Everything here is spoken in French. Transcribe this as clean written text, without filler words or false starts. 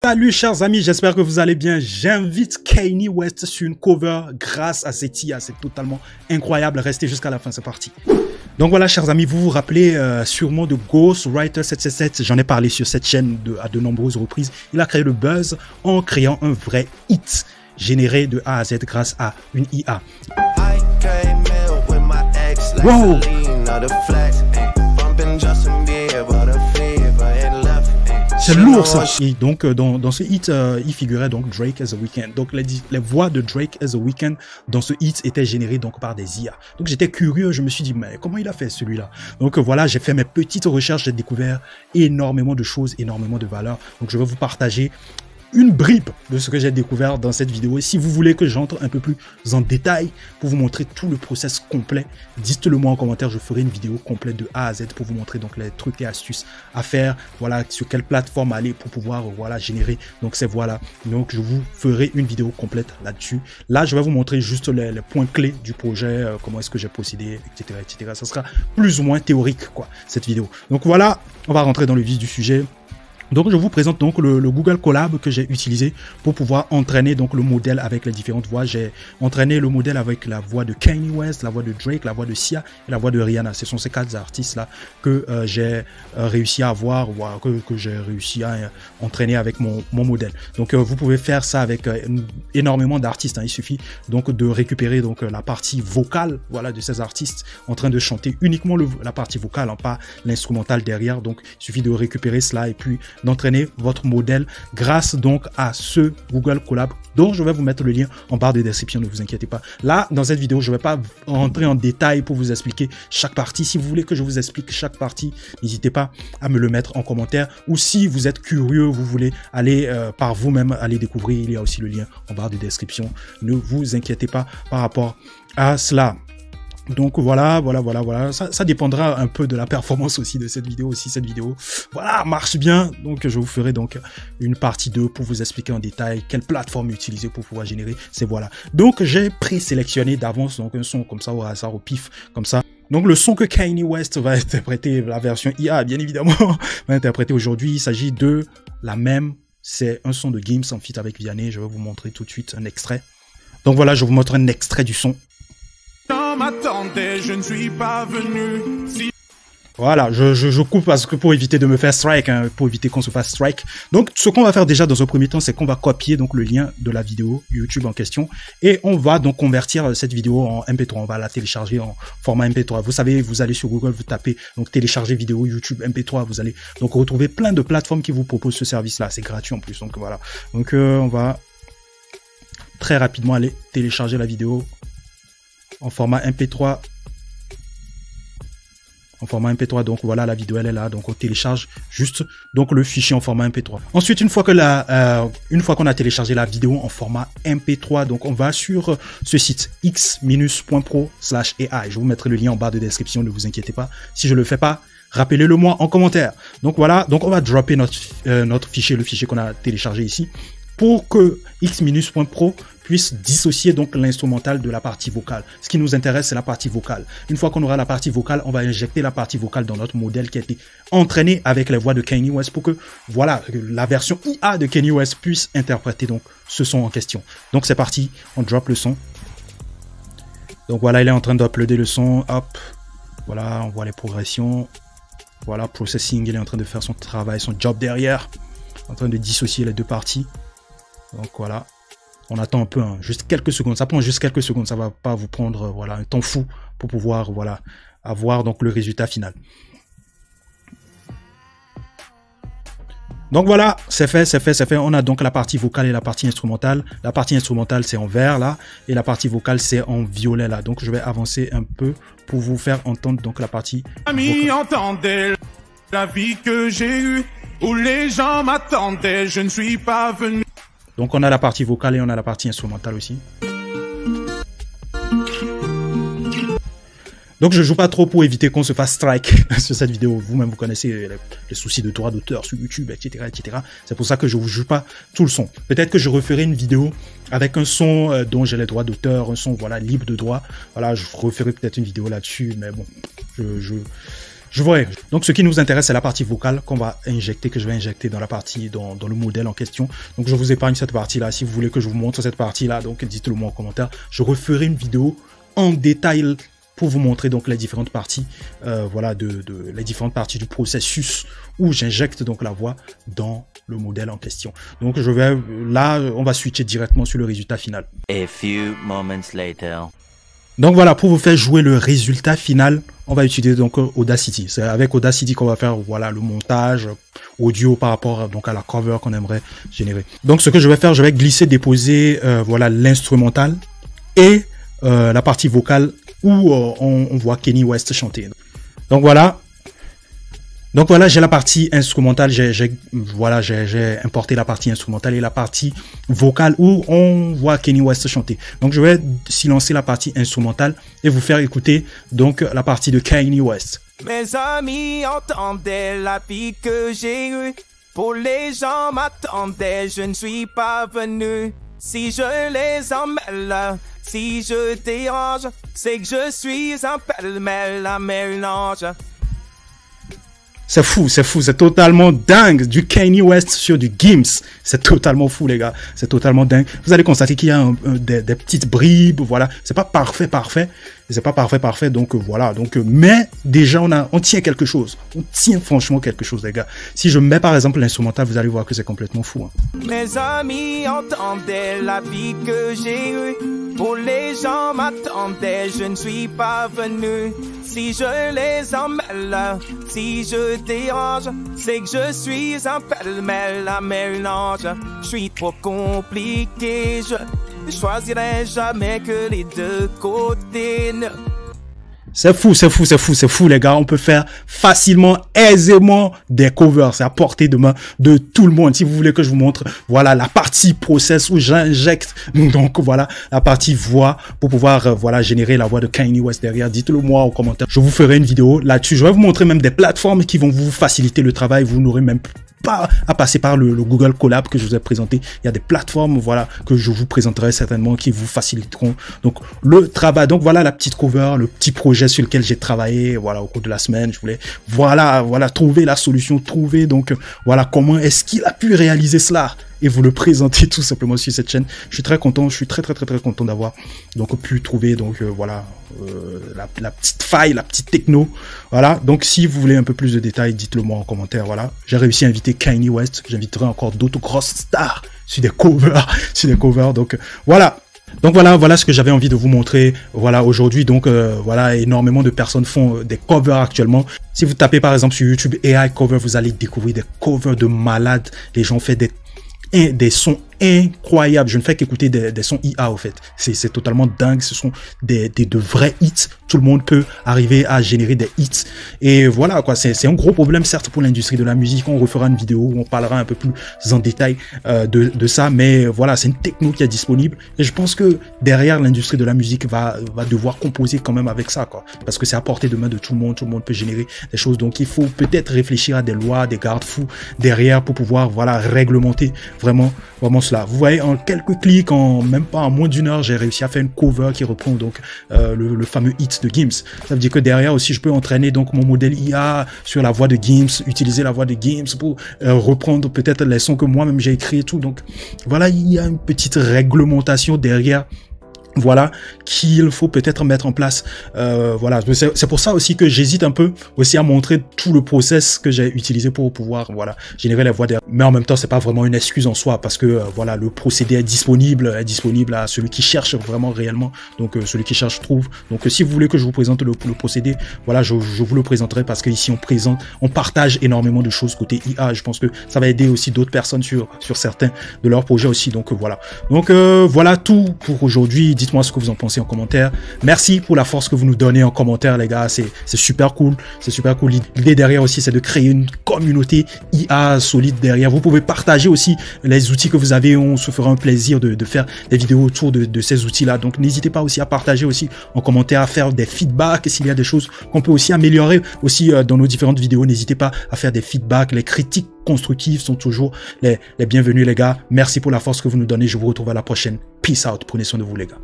Salut chers amis, j'espère que vous allez bien. J'invite Kanye West sur une cover grâce à cette IA, c'est totalement incroyable. Restez jusqu'à la fin, c'est parti. Donc voilà chers amis, vous vous rappelez sûrement de Ghostwriter 777, j'en ai parlé sur cette chaîne à de nombreuses reprises. Il a créé le buzz en créant un vrai hit généré de A à Z grâce à une IA. Wow! C'est lourd ça. Et donc dans ce hit, il figurait donc Drake as a Weeknd. Donc les voix de Drake as a Weeknd dans ce hit étaient générées donc par des IA. Donc j'étais curieux, je me suis dit mais comment il a fait celui-là? Donc voilà, j'ai fait mes petites recherches, j'ai découvert énormément de choses, énormément de valeurs. Donc je vais vous partager une bribe de ce que j'ai découvert dans cette vidéo. Et si vous voulez que j'entre un peu plus en détail pour vous montrer tout le process complet, dites-le moi en commentaire, je ferai une vidéo complète de A à Z pour vous montrer donc les trucs et astuces à faire, voilà, sur quelle plateforme aller pour pouvoir voilà générer donc ces voix-là. Donc je vous ferai une vidéo complète là-dessus. Là, je vais vous montrer juste les points clés du projet, comment est-ce que j'ai procédé, etc., etc. Ça sera plus ou moins théorique, quoi, cette vidéo. Donc voilà, on va rentrer dans le vif du sujet. Donc je vous présente donc le Google Colab que j'ai utilisé pour pouvoir entraîner donc le modèle avec les différentes voix. J'ai entraîné le modèle avec la voix de Kanye West, la voix de Drake, la voix de Sia et la voix de Rihanna. Ce sont ces quatre artistes là que j'ai réussi à avoir, que j'ai réussi à entraîner avec mon modèle. Donc vous pouvez faire ça avec énormément d'artistes, hein. Il suffit donc de récupérer donc la partie vocale, voilà, de ces artistes en train de chanter uniquement la partie vocale, hein, pas l'instrumental derrière. Donc il suffit de récupérer cela et puis d'entraîner votre modèle grâce donc à ce Google Colab dont je vais vous mettre le lien en barre de description, ne vous inquiétez pas. Là, dans cette vidéo, je ne vais pas rentrer en détail pour vous expliquer chaque partie. Si vous voulez que je vous explique chaque partie, n'hésitez pas à me le mettre en commentaire. Ou si vous êtes curieux, vous voulez aller par vous-même, aller découvrir, il y a aussi le lien en barre de description. Ne vous inquiétez pas par rapport à cela. Donc voilà. Ça dépendra un peu de la performance aussi de cette vidéo. Si cette vidéo, voilà, marche bien, donc je vous ferai donc une partie 2 pour vous expliquer en détail quelle plateforme utiliser pour pouvoir générer ces voix-là. Donc j'ai présélectionné d'avance donc un son comme ça au hasard, au pif, comme ça. Donc le son que Kanye West va interpréter, la version IA bien évidemment, va interpréter aujourd'hui, il s'agit de la même. C'est un son de Gims en feat avec Vianney. Je vais vous montrer tout de suite un extrait. Donc voilà, je vous montre un extrait du son. Je ne suis pas venu. Voilà, je coupe parce que pour éviter de me faire strike, hein, pour éviter qu'on se fasse strike. Donc, ce qu'on va faire déjà dans un premier temps, c'est qu'on va copier donc le lien de la vidéo YouTube en question et on va donc convertir cette vidéo en MP3. On va la télécharger en format MP3. Vous savez, vous allez sur Google, vous tapez donc télécharger vidéo YouTube MP3. Vous allez donc retrouver plein de plateformes qui vous proposent ce service-là. C'est gratuit en plus. Donc voilà. Donc on va très rapidement aller télécharger la vidéo en format MP3. En format MP3, donc voilà, la vidéo elle est là, donc on télécharge juste donc le fichier en format MP3. Ensuite, une fois qu'on a téléchargé la vidéo en format MP3, donc on va sur ce site x-pro/AI. Je vous mettrai le lien en barre de description, ne vous inquiétez pas. Si je le fais pas, rappelez-le moi en commentaire. Donc voilà, donc on va dropper notre fichier, le fichier qu'on a téléchargé ici, pour que x-pro puisse dissocier donc l'instrumental de la partie vocale. Ce qui nous intéresse, c'est la partie vocale. Une fois qu'on aura la partie vocale, on va injecter la partie vocale dans notre modèle qui a été entraîné avec les voix de Kanye West pour que, voilà, la version IA de Kanye West puisse interpréter donc ce son en question. Donc c'est parti, on drop le son. Donc voilà, il est en train d'uploader le son, hop, voilà, on voit les progressions. Voilà, processing, il est en train de faire son travail, son job derrière, en train de dissocier les deux parties. Donc voilà. On attend un peu, hein, juste quelques secondes. Ça prend juste quelques secondes. Ça va pas vous prendre voilà un temps fou pour pouvoir voilà avoir donc le résultat final. Donc voilà, c'est fait. On a donc la partie vocale et la partie instrumentale. La partie instrumentale c'est en vert là et la partie vocale c'est en violet là. Donc je vais avancer un peu pour vous faire entendre donc la partie. Amis, entendez la vie que j'ai eue où les gens m'attendaient. Je ne suis pas venu. Donc on a la partie vocale et on a la partie instrumentale aussi. Donc je joue pas trop pour éviter qu'on se fasse strike sur cette vidéo. Vous-même vous connaissez les soucis de droit d'auteur sur YouTube, etc., etc. C'est pour ça que je vous joue pas tout le son. Peut-être que je referai une vidéo avec un son dont j'ai les droits d'auteur, un son voilà libre de droit. Voilà, je referai peut-être une vidéo là-dessus, mais bon, Je vois. Donc, ce qui nous intéresse, c'est la partie vocale qu'on va injecter, que je vais injecter dans la partie, dans le modèle en question. Donc, je vous épargne cette partie-là. Si vous voulez que je vous montre cette partie-là, donc dites-le moi en commentaire. Je referai une vidéo en détail pour vous montrer donc les différentes parties, voilà, les différentes parties du processus où j'injecte donc la voix dans le modèle en question. Donc je vais là, on va switcher directement sur le résultat final. A few moments later. Donc voilà, pour vous faire jouer le résultat final, on va utiliser donc Audacity. C'est avec Audacity qu'on va faire voilà le montage audio par rapport donc à la cover qu'on aimerait générer. Donc ce que je vais faire, je vais glisser, déposer voilà l'instrumental et la partie vocale où on voit Kanye West chanter. Donc voilà, j'ai la partie instrumentale, j'ai importé la partie instrumentale et la partie vocale où on voit Kanye West chanter. Donc je vais silencer la partie instrumentale et vous faire écouter donc la partie de Kanye West. Mes amis entendaient la vie que j'ai eue. Pour les gens m'attendaient, je ne suis pas venu. Si je les emmêle, si je dérange, c'est que je suis un pêle-mêle, un mélange. C'est fou, c'est totalement dingue. Du Kanye West sur du Gims. C'est totalement fou, les gars. C'est totalement dingue. Vous allez constater qu'il y a des petites bribes, voilà. C'est pas parfait. C'est pas parfait. Donc, voilà. Donc, mais déjà, on tient quelque chose. On tient franchement quelque chose, les gars. Si je mets, par exemple, l'instrumental, vous allez voir que c'est complètement fou, hein. Mes amis entendaient la vie que j'ai eue. Pour les gens m'attendaient, je ne suis pas venu. Si je les emmêle, si je dérange, c'est que je suis un pêle-mêle, un mélange. Je suis trop compliqué, je choisirai jamais que les deux côtés. C'est fou, les gars. On peut faire facilement, aisément des covers. C'est à portée de main de tout le monde. Si vous voulez que je vous montre, voilà, la partie process où j'injecte, donc voilà, la partie voix pour pouvoir, voilà, générer la voix de Kanye West derrière. Dites-le moi en commentaire. Je vous ferai une vidéo là-dessus. Je vais vous montrer même des plateformes qui vont vous faciliter le travail. Vous n'aurez même pas à passer par le Google Colab que je vous ai présenté. Il y a des plateformes, voilà, que je vous présenterai certainement qui vous faciliteront donc le travail. Donc voilà la petite cover, le petit projet sur lequel j'ai travaillé, voilà, au cours de la semaine. Je voulais, voilà, trouver la solution, trouver donc, voilà, comment est-ce qu'il a pu réaliser cela et vous le présenter tout simplement sur cette chaîne. Je suis très content, je suis très content d'avoir donc pu trouver donc voilà la petite faille, la petite techno. Voilà, donc si vous voulez un peu plus de détails, dites-le moi en commentaire. Voilà, j'ai réussi à inviter Kanye West, j'inviterai encore d'autres grosses stars sur des covers, donc voilà. Donc voilà ce que j'avais envie de vous montrer, voilà, aujourd'hui. Donc voilà, énormément de personnes font des covers actuellement. Si vous tapez par exemple sur YouTube AI cover, vous allez découvrir des covers de malades. Les gens font des sons incroyables. Je ne fais qu'écouter des sons IA, au fait. C'est totalement dingue. Ce sont de vrais hits. Tout le monde peut arriver à générer des hits. Et voilà, quoi. C'est un gros problème, certes, pour l'industrie de la musique. On refera une vidéo où on parlera un peu plus en détail de ça. Mais voilà, c'est une techno qui est disponible. Et je pense que derrière, l'industrie de la musique va devoir composer quand même avec ça, quoi. Parce que c'est à portée de main de tout le monde. Tout le monde peut générer des choses. Donc, il faut peut-être réfléchir à des lois, des garde-fous derrière pour pouvoir, voilà, réglementer vraiment cela. Vous voyez, en quelques clics, même pas en moins d'une heure, j'ai réussi à faire une cover qui reprend donc le fameux hit de Gims. Ça veut dire que derrière aussi, je peux entraîner donc mon modèle IA sur la voix de Gims, utiliser la voix de Gims pour reprendre peut-être les sons que moi-même j'ai écrits et tout. Donc voilà, il y a une petite réglementation derrière. Voilà, qu'il faut peut-être mettre en place. Voilà, c'est pour ça aussi que j'hésite un peu aussi à montrer tout le process que j'ai utilisé pour pouvoir, voilà, générer la voix derrière. Mais en même temps, c'est pas vraiment une excuse en soi parce que voilà, le procédé est disponible à celui qui cherche vraiment réellement. Donc celui qui cherche trouve. Donc si vous voulez que je vous présente le procédé, voilà, je vous le présenterai parce que ici on partage énormément de choses côté IA. Je pense que ça va aider aussi d'autres personnes sur certains de leurs projets aussi. Donc voilà. Donc voilà tout pour aujourd'hui. Dites-moi ce que vous en pensez en commentaire. Merci pour la force que vous nous donnez en commentaire, les gars. C'est super cool. C'est super cool. L'idée derrière aussi, c'est de créer une communauté IA solide derrière. Vous pouvez partager aussi les outils que vous avez. On se fera un plaisir de faire des vidéos autour de ces outils-là. Donc, n'hésitez pas aussi à partager aussi en commentaire, à faire des feedbacks s'il y a des choses qu'on peut aussi améliorer aussi dans nos différentes vidéos. N'hésitez pas à faire des feedbacks. Les critiques constructives sont toujours les bienvenus, les gars. Merci pour la force que vous nous donnez. Je vous retrouve à la prochaine. Peace out. Prenez soin de vous, les gars.